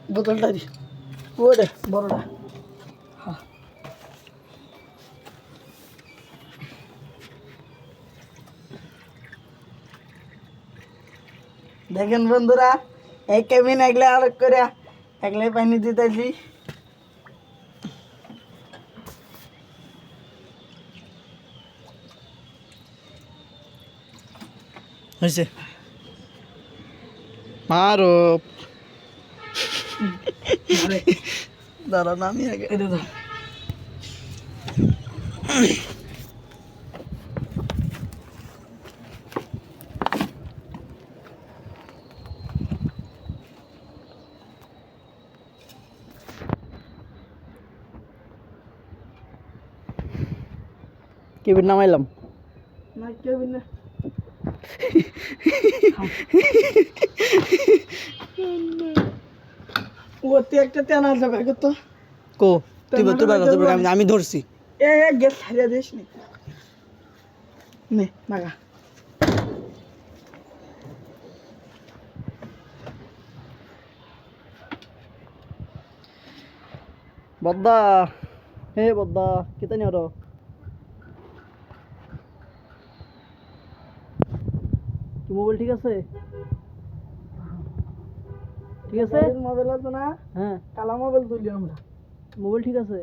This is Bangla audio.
বোতলটা দি ওরে বড়টা হ্যাঁ দেখেন বন্ধুরা এই কেবিন একলে আলোক করে একলে পানি দিতেছি হয়েছে মারো দাঁড়া নামি আগে এটা দাও কেবিন নামাইলাম না কেবিন না ওতে একটা টানা যাবে তো কো তুই আমি ধরছি এ গ্যাস ছাড়িয়ে দিস নে নাগা বদ্দা হে বদ্দা কেতে নিও র কি মোবাইল ঠিক আছে ঠিক আছে মোবাইল আছে না হ্যাঁ কালা মোবাইল তুলি আমরা মোবাইল ঠিক আছে